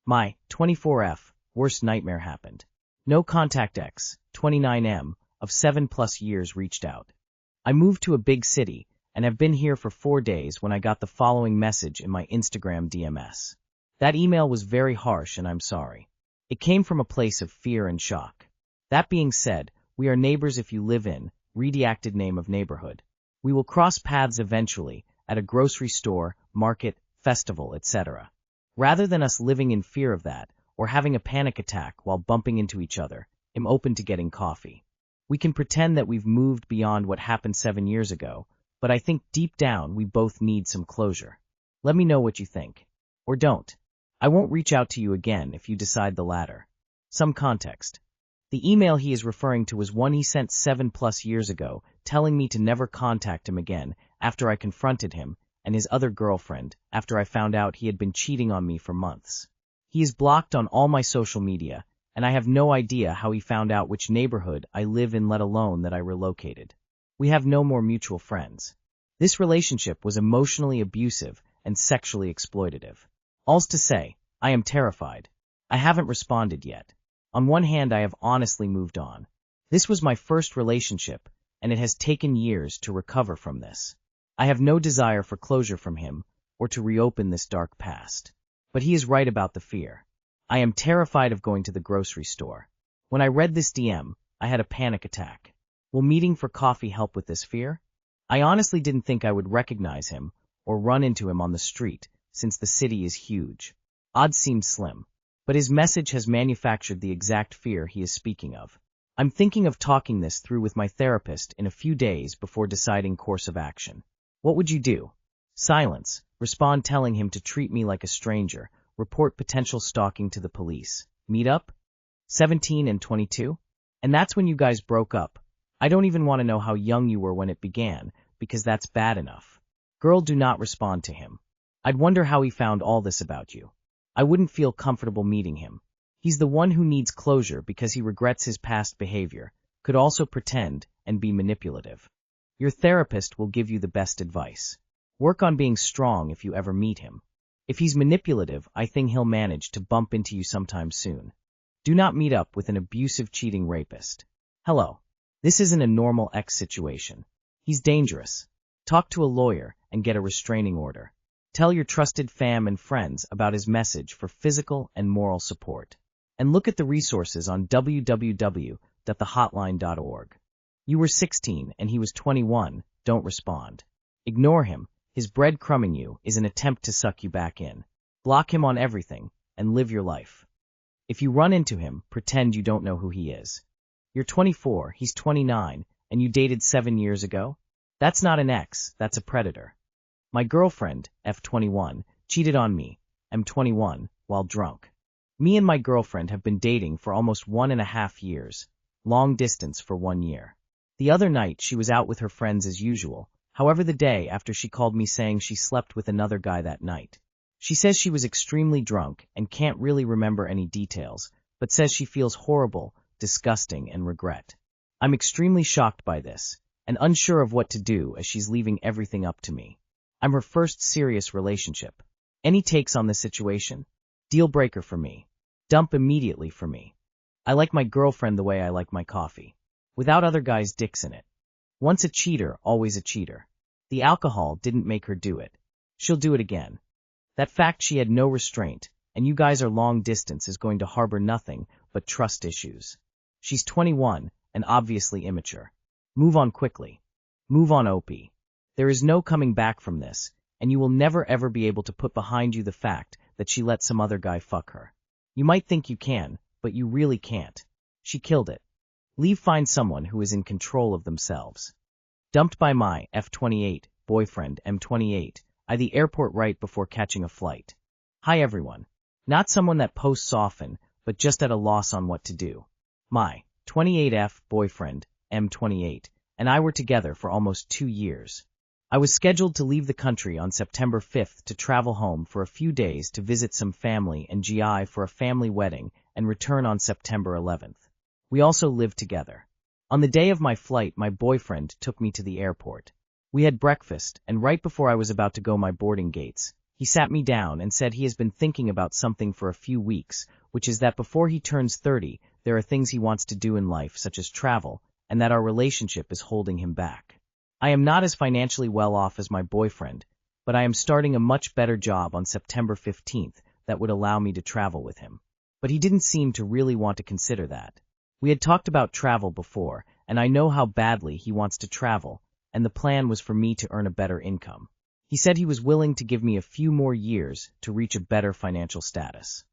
My 24F worst nightmare happened. No contact X, 29M, of 7+ years reached out. I moved to a big city and have been here for 4 days when I got the following message in my Instagram DMs. That email was very harsh and I'm sorry. It came from a place of fear and shock. That being said, we are neighbors if you live in, redacted name of neighborhood. We will cross paths eventually, at a grocery store, market, festival, etc. Rather than us living in fear of that, or having a panic attack while bumping into each other, I'm open to getting coffee. We can pretend that we've moved beyond what happened 7 years ago, but I think deep down we both need some closure. Let me know what you think. Or don't. I won't reach out to you again if you decide the latter. Some context. The email he is referring to was one he sent 7+ years ago, telling me to never contact him again after I confronted him and his other girlfriend after I found out he had been cheating on me for months. He is blocked on all my social media, and I have no idea how he found out which neighborhood I live in, let alone that I relocated. We have no more mutual friends. This relationship was emotionally abusive and sexually exploitative. All's to say, I am terrified. I haven't responded yet. On one hand, I have honestly moved on. This was my first relationship, and it has taken years to recover from this. I have no desire for closure from him or to reopen this dark past. But he is right about the fear. I am terrified of going to the grocery store. When I read this DM, I had a panic attack. Will meeting for coffee help with this fear? I honestly didn't think I would recognize him or run into him on the street, since the city is huge. Odds seemed slim. But his message has manufactured the exact fear he is speaking of. I'm thinking of talking this through with my therapist in a few days before deciding course of action. What would you do? Silence. Respond telling him to treat me like a stranger. Report potential stalking to the police. Meet up? 17 and 22? And that's when you guys broke up. I don't even want to know how young you were when it began, because that's bad enough. Girl, do not respond to him. I'd wonder how he found all this about you. I wouldn't feel comfortable meeting him. He's the one who needs closure because he regrets his past behavior, could also pretend and be manipulative. Your therapist will give you the best advice. Work on being strong if you ever meet him. If he's manipulative, I think he'll manage to bump into you sometime soon. Do not meet up with an abusive, cheating rapist. Hello. This isn't a normal ex situation. He's dangerous. Talk to a lawyer and get a restraining order. Tell your trusted fam and friends about his message for physical and moral support. And look at the resources on www.thehotline.org. You were 16 and he was 21, don't respond. Ignore him. His breadcrumbing you is an attempt to suck you back in. Block him on everything and live your life. If you run into him, pretend you don't know who he is. You're 24, he's 29, and you dated 7 years ago? That's not an ex, that's a predator. My girlfriend, F21, cheated on me, M21, while drunk. Me and my girlfriend have been dating for almost 1.5 years, long distance for 1 year. The other night she was out with her friends as usual, however the day after she called me saying she slept with another guy that night. She says she was extremely drunk and can't really remember any details, but says she feels horrible, disgusting, and regret. I'm extremely shocked by this, and unsure of what to do as she's leaving everything up to me. I'm her first serious relationship. Any takes on this situation? Deal breaker for me. Dump immediately for me. I like my girlfriend the way I like my coffee. Without other guys' dicks in it. Once a cheater, always a cheater. The alcohol didn't make her do it. She'll do it again. That fact she had no restraint, and you guys are long distance, is going to harbor nothing but trust issues. She's 21 and obviously immature. Move on quickly. Move on, OP. There is no coming back from this, and you will never ever be able to put behind you the fact that she let some other guy fuck her. You might think you can, but you really can't. She killed it. Leave, find someone who is in control of themselves. Dumped by my F28 boyfriend M28 at the airport right before catching a flight. Hi everyone. Not someone that posts often, but just at a loss on what to do. My 28F boyfriend M28 and I were together for almost 2 years. I was scheduled to leave the country on September 5th to travel home for a few days to visit some family and GI for a family wedding and return on September 11th. We also lived together. On the day of my flight, my boyfriend took me to the airport. We had breakfast, and right before I was about to go my boarding gates, He sat me down and said he has been thinking about something for a few weeks, which is that before he turns 30, there are things he wants to do in life, such as travel, and that our relationship is holding him back. I am not as financially well off as my boyfriend, but I am starting a much better job on September 15th that would allow me to travel with him. But he didn't seem to really want to consider that. We had talked about travel before, and I know how badly he wants to travel, and the plan was for me to earn a better income. He said he was willing to give me a few more years to reach a better financial status.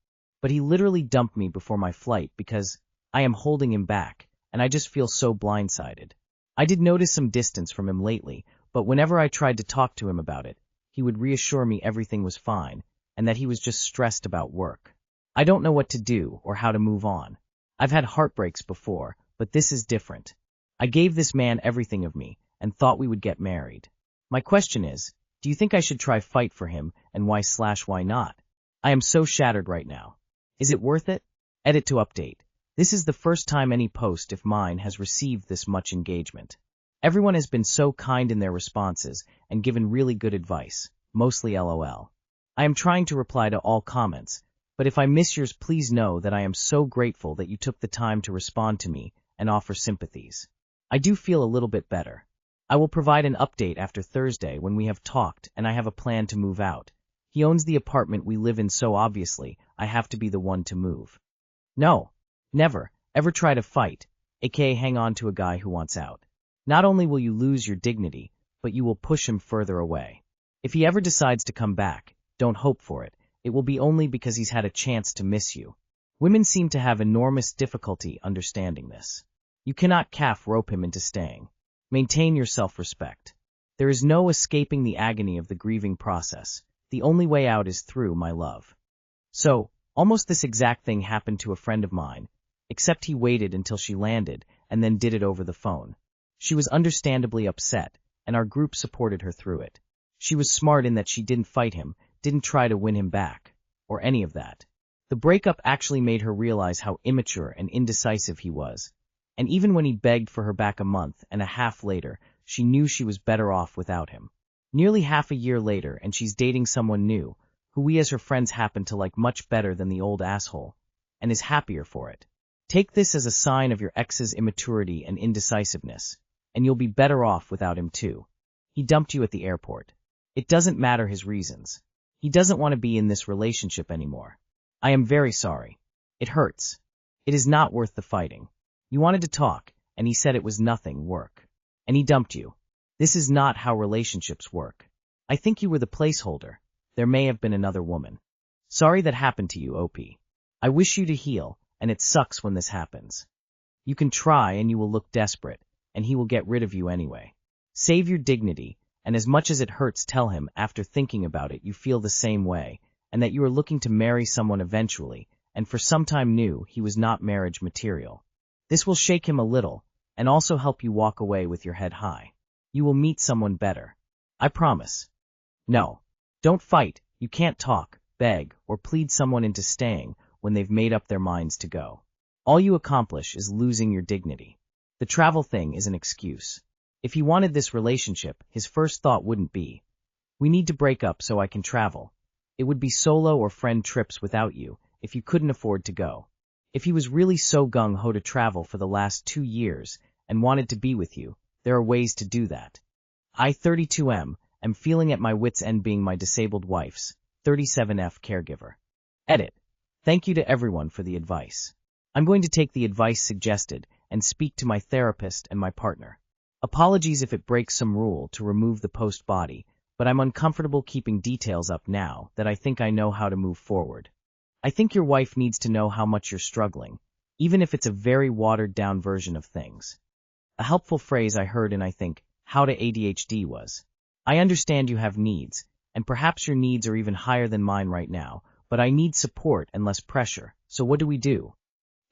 But he literally dumped me before my flight because I am holding him back, and I just feel so blindsided. I did notice some distance from him lately, but whenever I tried to talk to him about it, he would reassure me everything was fine, and that he was just stressed about work. I don't know what to do or how to move on. I've had heartbreaks before, but this is different. I gave this man everything of me and thought we would get married. My question is, do you think I should try fight for him, and why not? I am so shattered right now. Is it worth it? Edit to update. This is the first time any post of mine has received this much engagement. Everyone has been so kind in their responses and given really good advice, mostly LOL. I am trying to reply to all comments, but if I miss yours, please know that I am so grateful that you took the time to respond to me and offer sympathies. I do feel a little bit better. I will provide an update after Thursday when we have talked and I have a plan to move out. He owns the apartment we live in, so obviously I have to be the one to move. No, never, ever try to fight, aka hang on to a guy who wants out. Not only will you lose your dignity, but you will push him further away. If he ever decides to come back, don't hope for it. It will be only because he's had a chance to miss you. Women seem to have enormous difficulty understanding this. You cannot calf rope him into staying. Maintain your self-respect. There is no escaping the agony of the grieving process. The only way out is through, my love. So, almost this exact thing happened to a friend of mine, except he waited until she landed and then did it over the phone. She was understandably upset, and our group supported her through it. She was smart in that she didn't fight him, didn't try to win him back, or any of that. The breakup actually made her realize how immature and indecisive he was. And even when he begged for her back a month and a half later, she knew she was better off without him. Nearly half a year later, and she's dating someone new, who we as her friends happen to like much better than the old asshole, and is happier for it. Take this as a sign of your ex's immaturity and indecisiveness, and you'll be better off without him too. He dumped you at the airport. It doesn't matter his reasons. He doesn't want to be in this relationship anymore. I am very sorry. It hurts. It is not worth the fighting. You wanted to talk, and he said it was nothing work. And he dumped you. This is not how relationships work. I think you were the placeholder. There may have been another woman. Sorry that happened to you, OP. I wish you to heal, and it sucks when this happens. You can try and you will look desperate, and he will get rid of you anyway. Save your dignity, and as much as it hurts, tell him after thinking about it you feel the same way, and that you are looking to marry someone eventually, and for some time knew he was not marriage material. This will shake him a little, and also help you walk away with your head high. You will meet someone better. I promise. No. Don't fight. You can't talk, beg, or plead someone into staying when they've made up their minds to go. All you accomplish is losing your dignity. The travel thing is an excuse. If he wanted this relationship, his first thought wouldn't be, we need to break up so I can travel. It would be solo or friend trips without you, if you couldn't afford to go. If he was really so gung-ho to travel for the last 2 years and wanted to be with you, there are ways to do that. I, 32M, am feeling at my wit's end being my disabled wife's, 37F caregiver. Edit. Thank you to everyone for the advice. I'm going to take the advice suggested and speak to my therapist and my partner. Apologies if it breaks some rule to remove the post body, but I'm uncomfortable keeping details up now that I think I know how to move forward. I think your wife needs to know how much you're struggling, even if it's a very watered-down version of things. A helpful phrase I heard in, I think, How to ADHD was, I understand you have needs, and perhaps your needs are even higher than mine right now, but I need support and less pressure, so what do we do?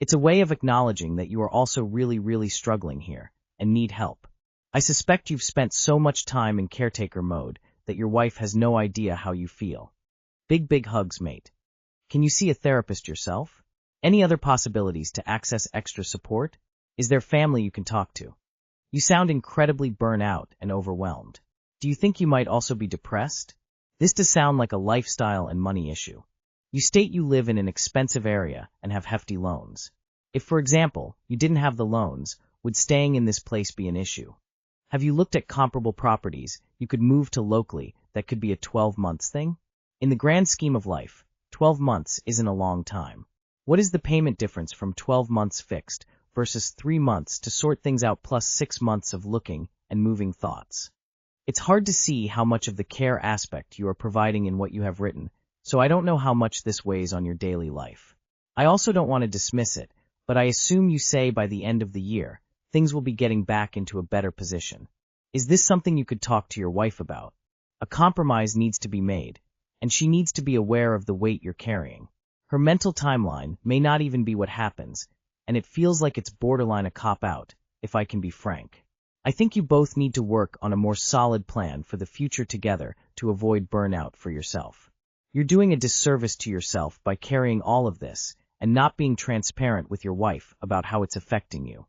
It's a way of acknowledging that you are also really struggling here, and need help. I suspect you've spent so much time in caretaker mode that your wife has no idea how you feel. Big hugs, mate. Can you see a therapist yourself? Any other possibilities to access extra support? Is there family you can talk to? You sound incredibly burnt out and overwhelmed. Do you think you might also be depressed? This does sound like a lifestyle and money issue. You state you live in an expensive area and have hefty loans. If, for example, you didn't have the loans, would staying in this place be an issue? Have you looked at comparable properties you could move to locally that could be a 12 months thing? In the grand scheme of life, 12 months isn't a long time. What is the payment difference from 12 months fixed versus 3 months to sort things out plus 6 months of looking and moving thoughts? It's hard to see how much of the care aspect you are providing in what you have written, so I don't know how much this weighs on your daily life. I also don't want to dismiss it, but I assume you say by the end of the year, things will be getting back into a better position. Is this something you could talk to your wife about? A compromise needs to be made, and she needs to be aware of the weight you're carrying. Her mental timeline may not even be what happens, and it feels like it's borderline a cop-out, if I can be frank. I think you both need to work on a more solid plan for the future together to avoid burnout for yourself. You're doing a disservice to yourself by carrying all of this and not being transparent with your wife about how it's affecting you.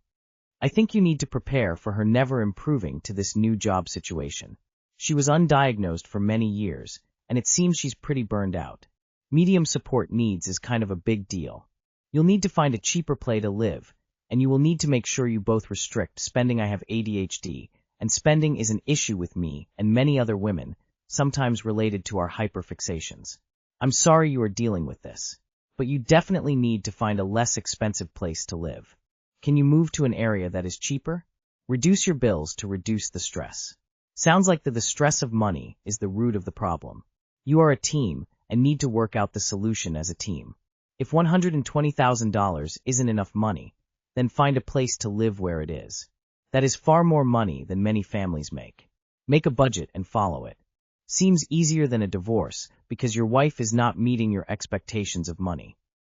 I think you need to prepare for her never improving to this new job situation. She was undiagnosed for many years, and it seems she's pretty burned out. Medium support needs is kind of a big deal. You'll need to find a cheaper place to live, and you will need to make sure you both restrict spending. I have ADHD, and spending is an issue with me and many other women, sometimes related to our hyperfixations. I'm sorry you are dealing with this, but you definitely need to find a less expensive place to live. Can you move to an area that is cheaper? Reduce your bills to reduce the stress. Sounds like the stress of money is the root of the problem. You are a team and need to work out the solution as a team. If $120,000 isn't enough money, then find a place to live where it is. That is far more money than many families make. Make a budget and follow it. Seems easier than a divorce because your wife is not meeting your expectations of money.